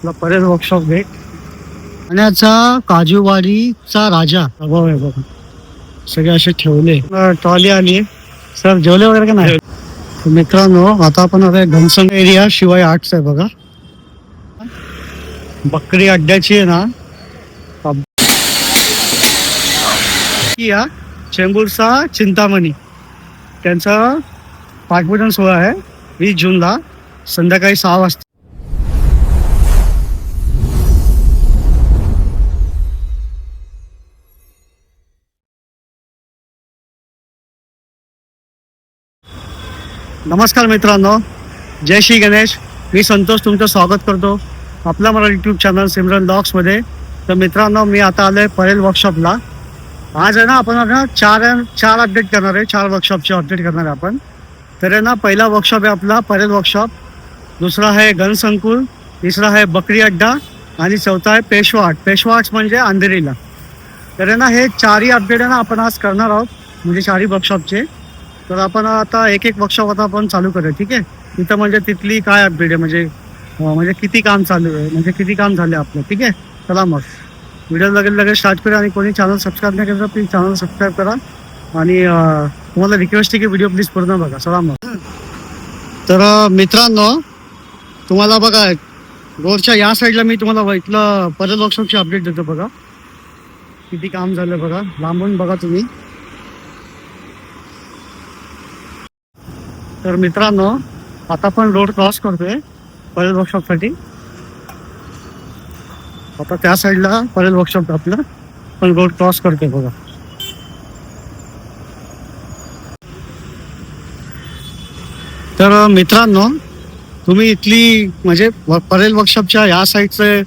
आपला परेल वर्कशॉप भेट पाण्याचा काजूवाडीचा राजा अभाव आहे बघा. सगळे असे ठेवले. ट्रॉली आली. सर जेवले वगैरे का नाही? मित्रांनो आता आपण आता घनसंग एरिया शिवाय आर्ट्स आहे बघा. बकरी अड्ड्याची आहे ना या चेंबूरचा चिंतामणी त्यांचा पाठपूजन सोहळा आहे 20 जूनला संध्याकाळी 6 वाजता. नमस्कार मित्रांनो, जय श्री गणेश. मी संतोष तुमचं स्वागत करतो आपला मराठी यूट्यूब चॅनल सिमरन ब्लॉग्समध्ये. तर मित्रांनो मी आता आलो आहे परेल वर्कशॉपला. आज आहे ना आपण चार अपडेट करणार आहे. 4 वर्कशॉपचे अपडेट करणार आहे आपण. तर आहे ना पहिला वर्कशॉप आहे आपला परेल वर्कशॉप, दुसरा आहे घनसंकुल, तिसरा आहे बकरी अड्डा आणि चौथा आहे पेशवा आर्ट्स म्हणजे अंधेरीला. तर आहे ना हे 4ही अपडेट आहे ना आपण आज करणार आहोत, म्हणजे 4ही वर्कशॉपचे. तर आपण आता एक वर्कशॉप आता आपण चालू करूया. ठीक आहे. तिथं म्हणजे तिथली काय अपडेट आहे, म्हणजे किती काम चालू आहे, म्हणजे किती काम झाले आपलं. ठीक आहे. चला मग व्हिडिओ लगेच स्टार्ट करूया. आणि कोणी चॅनल सबस्क्राईब नाही केलं तर प्लीज चॅनल सबस्क्राईब करा. आणि तुम्हाला रिक्वेस्ट आहे की व्हिडिओ प्लीज पूर्ण बघा. चला मग. तर मित्रांनो तुम्हाला बघा रोडच्या या साईडला मी तुम्हाला इथलं परेल वर्कशॉपची अपडेट देतो. बघा किती काम झालं बघा, लांबून बघा तुम्ही. तर मित्रांनो आता आपण रोड क्रॉस करतोय परेल वर्कशॉपसाठी. आता त्या साईडला परेल वर्कशॉप आपलं पण रोड क्रॉस करतोय बघा. तर मित्रांनो तुम्ही इथली म्हणजे परेल वर्कशॉपच्या या साईडचे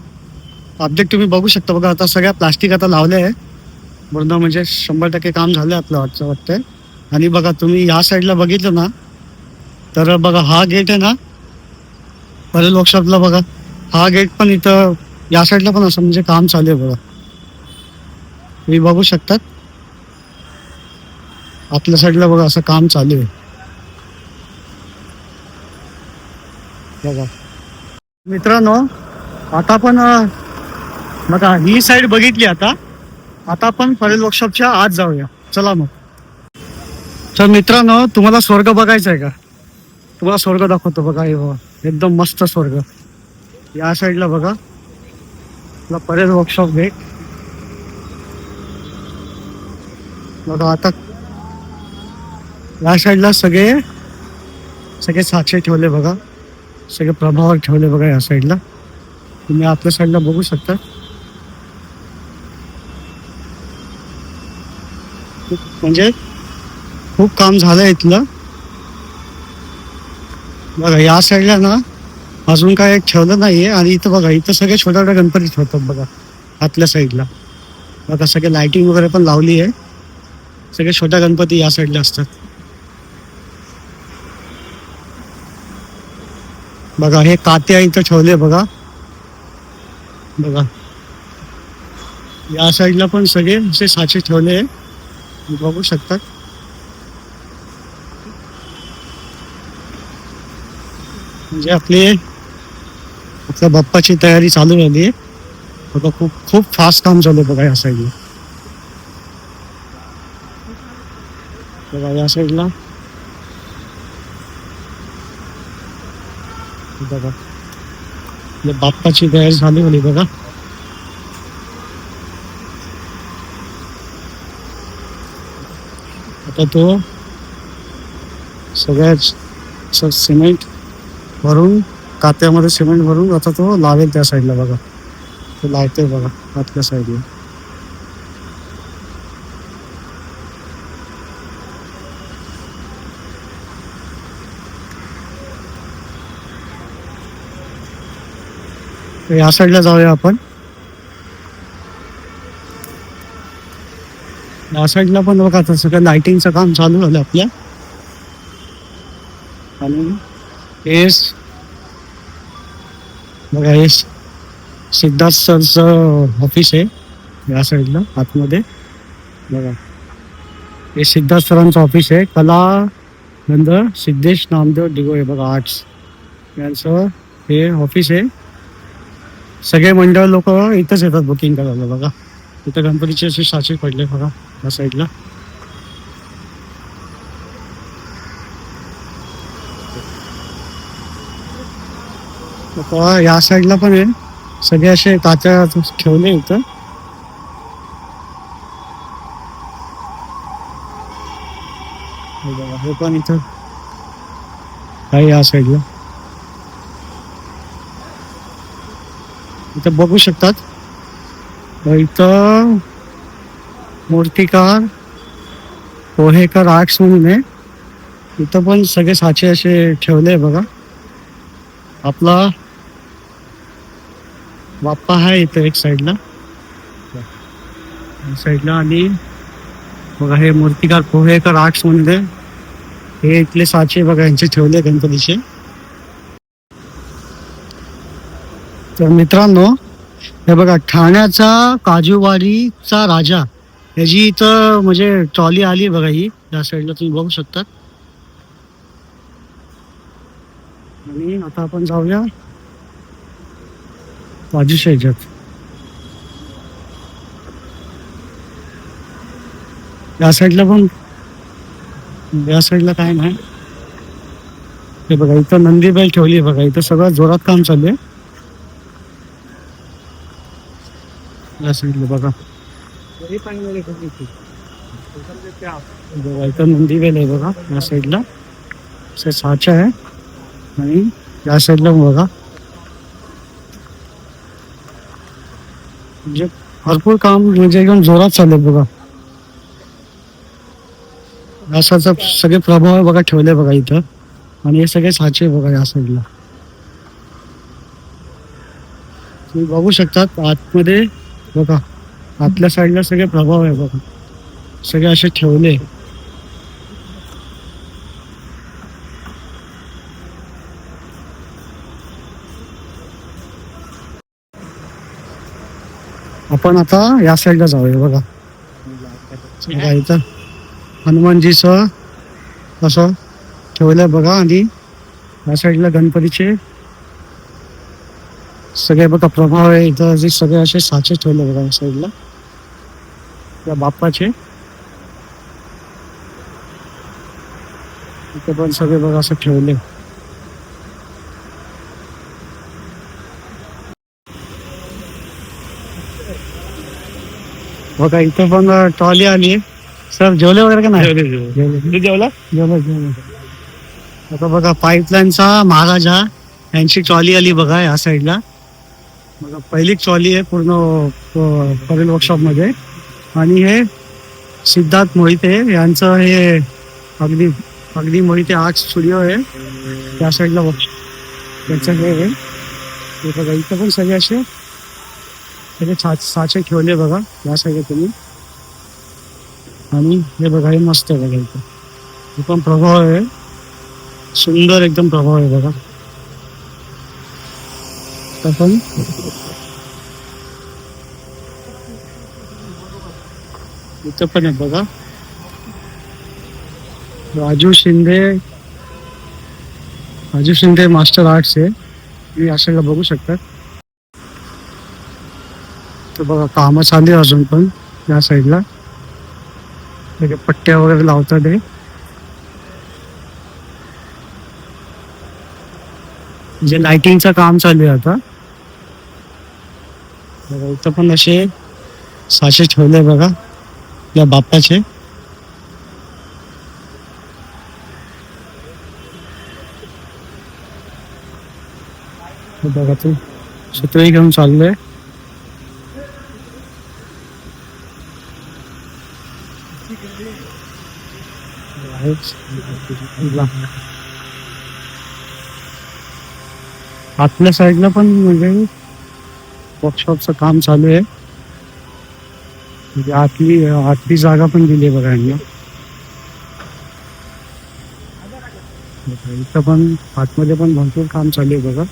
अपडेट तुम्ही बघू शकता बघा. आता सगळ्या प्लास्टिक आता लावले आहे पूर्ण, म्हणजे 100% काम झालं आपलं वाटतंय. आणि बघा तुम्ही या साईडला बघितलं ना तर बघा हा गेट आहे ना परेल वर्कशॉपला. बघा हा गेट पण इथं या साईडला पण असं म्हणजे काम चालू आहे बघा. तुम्ही बघू शकतात आपल्या साईडला बघा असं काम चालू आहे बघा. मित्रांनो आता आपण बघा ही साईड बघितली. आता आपण परेल वर्कशॉपच्या आत जाऊया. चला मग. तर मित्रांनो तुम्हाला स्वर्ग बघायचा आहे का? तुम्हाला स्वर्ग दाखवतो बघा. हे बघा एकदम मस्त स्वर्ग. या साईडला बघा आपला परेल वर्कशॉप भेट बघा. आता या साईडला सगळे साक्षी ठेवले बघा, सगळे प्रभावर ठेवले बघा. या साईडला तुम्ही आपल्या साईडला बघू शकता. म्हणजे खूप काम झालंय इथलं बघा. या साईडला ना अजून काय ठेवलं नाहीये. आणि इथं बघा इथं सगळे छोट्या गणपती ठेवतात बघा. आतल्या साईडला बघा सगळे लाइटिंग वगैरे पण लावली आहे. सगळे छोट्या गणपती या साईडला असतात बघा. हे कात्या इथं ठेवले बघा. या साईडला पण सगळे असे साचे ठेवले बघू शकतात. म्हणजे आपल्या बाप्पाची तयारी चालू झाली आहे बघा. खूप फास्ट काम चालू बघा. या साईडला बघा. या साईडला बघा बाप्पाची तयारी चालू झाली बघा. आता तो सगळ्यात सिमेंट भरून कात्यामध्ये सिमेंट भरून आता तो लावेल त्या साईडला बघा. तो लावतोय बघा आतल्या साईडला. या साईडला जाऊया आपण. या साईडला पण बघा आता सगळं लाइटिंगचं काम चालू झालं आपल्या. आणि बघा हे सिद्धार्थ सरचं ऑफिस आहे या साईडला आतमध्ये बघा. हे सिद्धार्थ सरांचं ऑफिस आहे. कलानंद सिद्धेश नामदेव डिगोळे बघा आर्ट्स यांचं हे ऑफिस आहे. सगळे मंडळ लोक इथंच येतात बुकिंग करायला बघा. इथं गणपतीचे असे साचे पडले बघा या साईडला. या साईडला पण आहे, सगळे असे काचा ठेवले इथं. हे पण इथं आहे या साईडला. इथं बघू शकतात, इथं मूर्तिकार पोहेकर आर्ट्स म्हणून आहे. इथं पण सगळे साचे असे ठेवले बघा. आपला बाप्पा आहे इथं एक साईडला साईडला. आणि बघा हे मूर्तिकार पोहेकर आर्ट्स म्हणून आहे. हे इथले साचे बघा यांचे ठेवले गणपतीचे. तर मित्रांनो हे बघा, ठाण्याचा काजूवाडीचा राजा ह्याची इथं म्हणजे ट्रॉली आली बघा. ही या साईडला तुम्ही बघू शकता. आणि आता आपण जाऊया बाजूच्या ह्याच्यात. या साईडला पण, या साईडला काय नाही. हे बघा इथं नंदी बैल ठेवली बघा. इथं सगळं जोरात काम चालू आहे या साईडला बघा. बघा इथं नंदी बैल आहे बघा या साईडला. साचा आहे. आणि या साईडला बघा म्हणजे भरपूर काम म्हणजे एकदम जोरात चालू आहे बघा. असाचा सगळे प्रभाव बघा ठेवले बघा इथं. आणि हे सगळे साचे बघा या साईडला तुम्ही बघू शकतात. आतमध्ये बघा, आतल्या साईडला सगळे प्रभाव आहे बघा, सगळे असे ठेवले. आपण आता या साईडला जाऊया बघा. इथं हनुमानजीचं असं ठेवलंय बघा. आणि या साईडला गणपतीचे सगळे बघा प्रभाव आहे इथं. जे सगळे असे साचे ठेवले बघा या साईडला या बाप्पाचे. इथे पण सगळे बघा असं ठेवले. बघा इथं पण ट्रॉली आली आहे. सर जेवले वगैरे का नाही? जेवला. आता बघा पाईपलाईनचा महाराजा यांची ट्रॉली आली बघा या साईडला. बघा पहिली ट्रॉली आहे पूर्ण परेल वर्कशॉप मध्ये. आणि हे सिद्धार्थ मोहिते यांचं हे अगदी अगदी मोहिते आर्ट स्टुडिओ आहे त्या साईडला. त्याचं हे बघा इथं पण सगळे असे सगळे साचे ठेवले बघा या साईडला तुम्ही. आणि हे बघा हे मस्त आहे बघा. इथं हे पण प्रभाव आहे, सुंदर एकदम प्रभाव आहे बघा. पण इथं पण आहे बघा. राजू शिंदे मास्टर आर्ट्स आहे. तुम्ही अशाला बघू शकता. तर बघा कामं चालू आहे अजून पण या साईडला. पट्ट्या वगैरे लावतात हे. जे लाइटिंगचं काम चालू आहे आता. बघा इथं पण असे साचे ठेवले बघा या बाप्पाचे. बघा तू छत्री घेऊन चाललोय. आतल्या साईडला पण म्हणजे वर्कशॉपचं काम चालू आहे. म्हणजे आतली जागा पण दिली आहे बघा यांना. इथं पण आतमध्ये पण भरपूर काम चालू आहे बघा.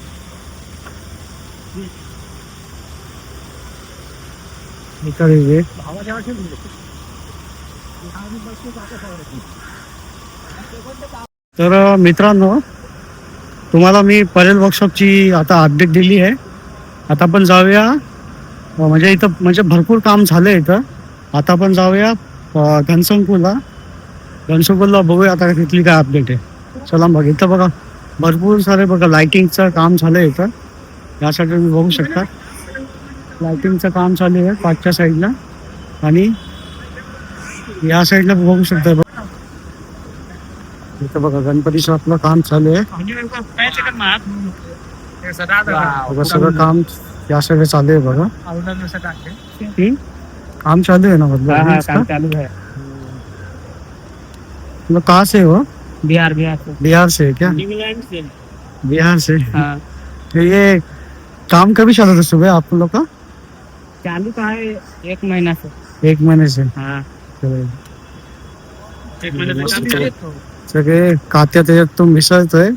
तर मित्रांनो तुम्हाला मी परेल वर्कशॉपची आता अपडेट दिली आहे. आता आपण जाऊया म्हणजे इथं म्हणजे भरपूर काम झालंय इथं. आता आपण जाऊया घनसंकुलला. घनसंकुलला बघूया आता तिथली काय अपडेट आहे. चला बघ इथं बघा भरपूर सारे बघा लाइटिंगचं काम झालंय इथं. यासाठी तुम्ही बघू शकता लाइटिंगचं काम चालू आहे पाचच्या साईडला आणि या साईडला बघू शकता बघा. इथं बघा गणपतीचं आपलं काम चालू आहे. बघा सगळं काम या साईडला चालू आहे बघा. काम चालू है ना मतलब काम चालू है। मतलब कहाँ से हो? बिहार बिहार से। बिहार से है क्या? इंग्लैंड से। बिहार से। हाँ। तो ये काम कभी चालू था सुबह आप लोग का? चालू का है 1 महीना से। 1 महीने से। हाँ। चलो. 1 महीने से काम चालू। सगळे कात्या त्याच्यात तो मिसळतोय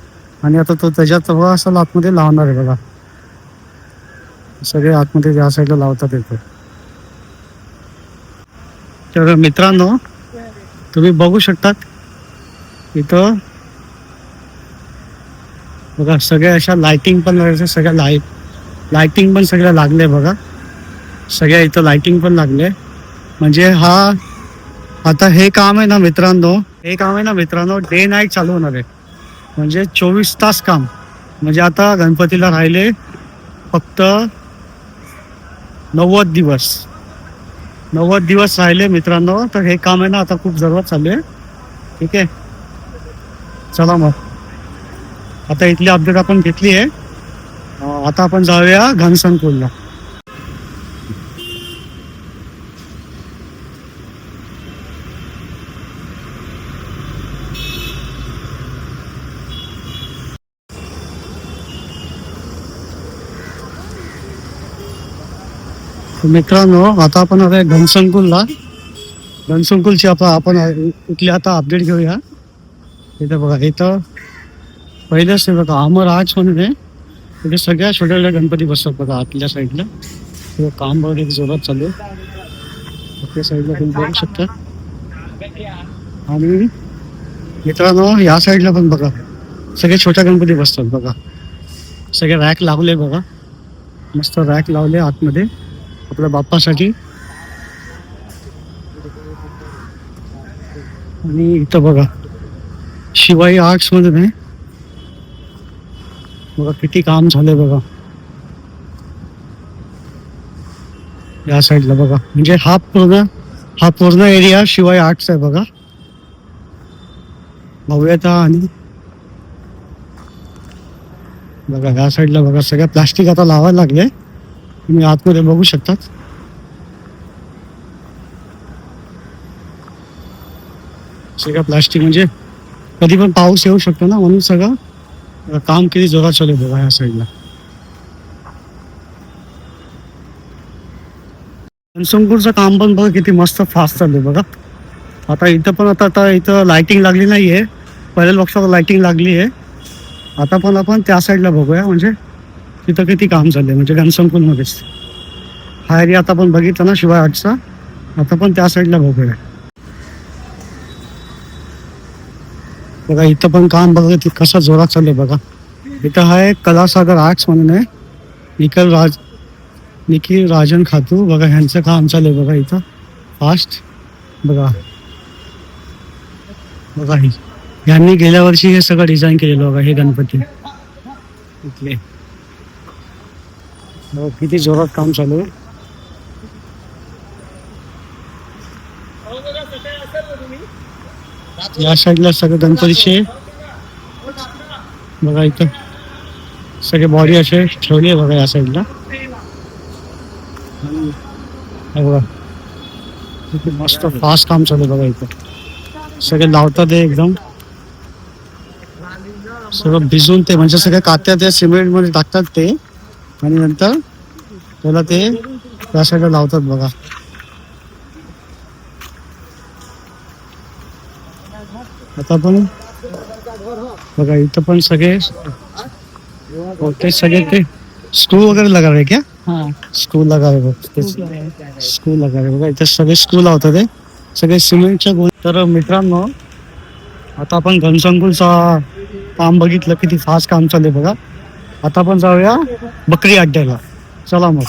आणि आता तो त्याच्यात असं आतमध्ये लावणार आहे बघा. सगळे आतमध्ये या साईडला लावतात येतो. तर मित्रांनो तुम्ही बघू शकतात इथं बघा सगळ्या अशा लाइटिंग पण लागायच्या. सगळ्या लाइटिंग पण सगळ्या लागले बघा. सगळ्या इथं लाइटिंग पण लागले. म्हणजे हा आता हे काम आहे ना मित्रांनो डे नाईट चालू होणार आहे. म्हणजे 24 तास काम. म्हणजे आता गणपतीला राहिले फक्त 90 दिवस राहिले मित्रांनो. तर हे काम आहे ना आता खूप जरूरत चालू आहे. ठीक आहे चला मग आता इथली अपडेट आपण घेतली आहे. आता आपण जाऊया घनसंकुलला. मित्रांनो आता आपण आता घनसंकुलची आपण इथली आता अपडेट घेऊया. इथं बघा इथं पहिलेच आहे बघा अमर आर्च म्हणून आहे. इथे सगळ्या छोट्या गणपती बसतात बघा आतल्या साईडला. काम वगैरे जोरात चालू आहे. आपल्या साईडला तुम्ही बघू शकता. आणि मित्रांनो या साईडला पण बघा सगळे छोट्या गणपती बसतात बघा. सगळे रॅक लावले बघा. मस्त रॅक लावले आतमध्ये आपल्या बाप्पासाठी. आणि इथं बघा शिवाई आर्ट्स मध्ये आहे बघा किती काम झालंय बघा. या साईडला बघा म्हणजे हा पूर्ण एरिया शिवाई आर्ट्स आहे बघा. भव्यता आणि बघा या साईडला बघा सगळ्या प्लास्टिक आता लावायला लागले. तुम्ही आतमध्ये बघू शकतात. सगळं प्लास्टिक म्हणजे कधी पण पाऊस येऊ शकतो ना म्हणून सगळं काम किती जोरात चालू आहे बघा या साईडला. घनसंकुलचं काम पण बघा किती मस्त फास्ट चालू आहे बघा. आता इथं पण आता इथं लाइटिंग लागली नाही आहे. पहिल्या वर्षाला लाइटिंग लागली आहे. आता पण आपण त्या साईडला बघूया म्हणजे तिथं किती काम चाललंय. म्हणजे घनसंकुलमध्येच हा एरिया आता आपण बघितला ना शिवाय आर्टचा. आता पण त्या साईडला बघूया बघा. इथं पण काम बघा कसं जोरात चाललंय बघा. इथं आहे कलासागर आर्ट्स म्हणून आहे. निखिल राजन खातू बघा ह्यांचं काम चालू आहे बघा इथं फास्ट बघा. बघा यांनी गेल्या वर्षी हे सगळं डिझाईन केलेलं बघा. हे गणपती इथले किती जोरात काम चालू आहे. या साईडला सगळे गणपतीचे बघा इथं सगळे बॉडी असे ठेवली आहे बघा या साईडला. बघा किती मस्त फास्ट काम चालू आहे बघा. इथं सगळे लावतात ते एकदम सगळं भिजून ते म्हणजे सगळ्या कात्या त्या सिमेंट मध्ये टाकतात ते आणि नंतर त्याला ते त्या साईडला लावतात बघा. आता पण बघा इथं पण सगळे सगळे ते स्क्रू वगैरे लगा रहे क्या? हाँ स्क्रू लगा रहे स्क्रू लगा रहे बघा. इथं सगळे स्क्रू लावतात ते सगळे सिमेंटच्या गोल. तर मित्रांनो आता आपण घनसंकुलचा काम बघितलं किती फास्ट काम चालू आहे बघा. आता आपण जाऊया बकरी अड्ड्याला. चला मग.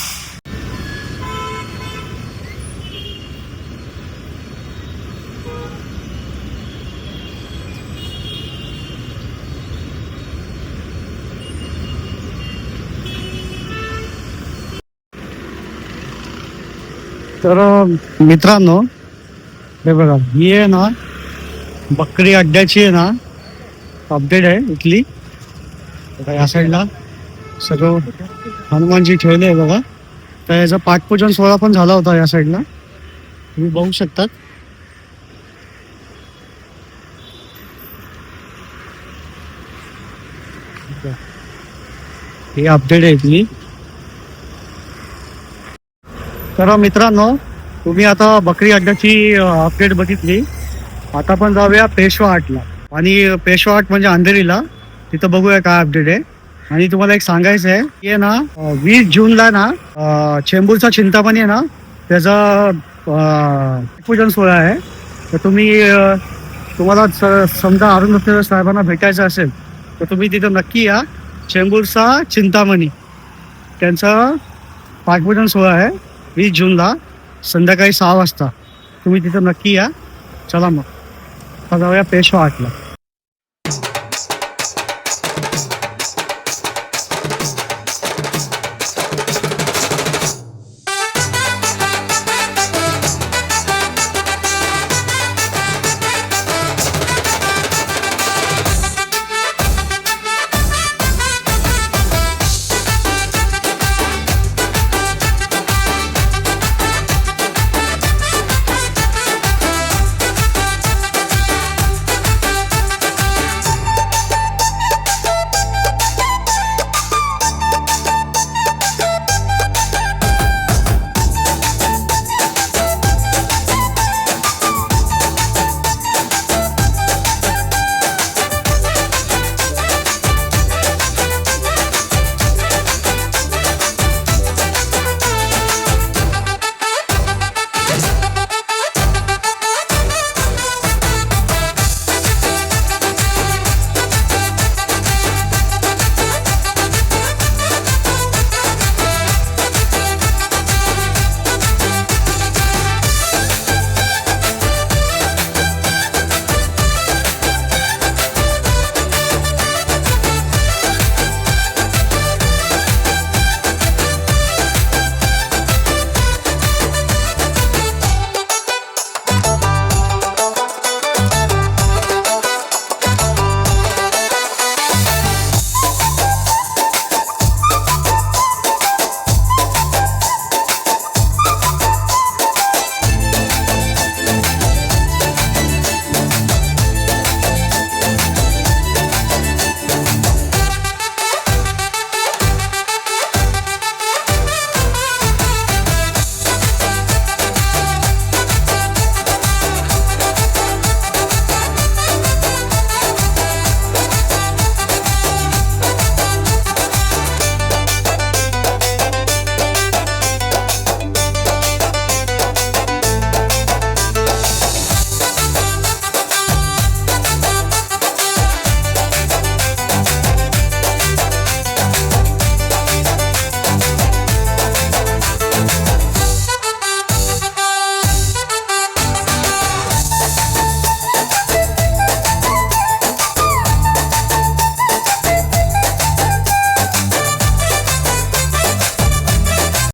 तर मित्रांनो, हे बघा, ही आहे ना बकरी अड्ड्याची आहे ना अपडेट आहे इथली. बघा, या साईडला सगळं हनुमानजी ठेवले आहे बघा. तर याचा पाठपूजन सोहळा पण झाला होता या साईडला, तुम्ही बघू शकतात. ही अपडेट आहे इथली. तर मित्रांनो, तुम्ही आता बकरी अड्ड्याची अपडेट बघितली. आता पण जाऊया पेशवा हाटला. आणि पेशवा हाट म्हणजे अंधेरीला, तिथं बघूया काय अपडेट आहे. आणि तुम्हाला एक सांगायचं आहे की ना 20 जूनला ना चेंबूरचा चिंतामणी आहे ना त्याचा पूजन सोहळा आहे. तर तुम्ही तुम्हाला समजा अरुण साहेबांना भेटायचं असेल तर तुम्ही तिथं नक्की या. चेंबूरचा चिंतामणी त्यांचा पाठपूजन सोहळा आहे 20 जूनला संध्याकाळी 6 वाजता. तुम्ही तिथं नक्की या. चला मग आता जाऊया पेशवा हाटला.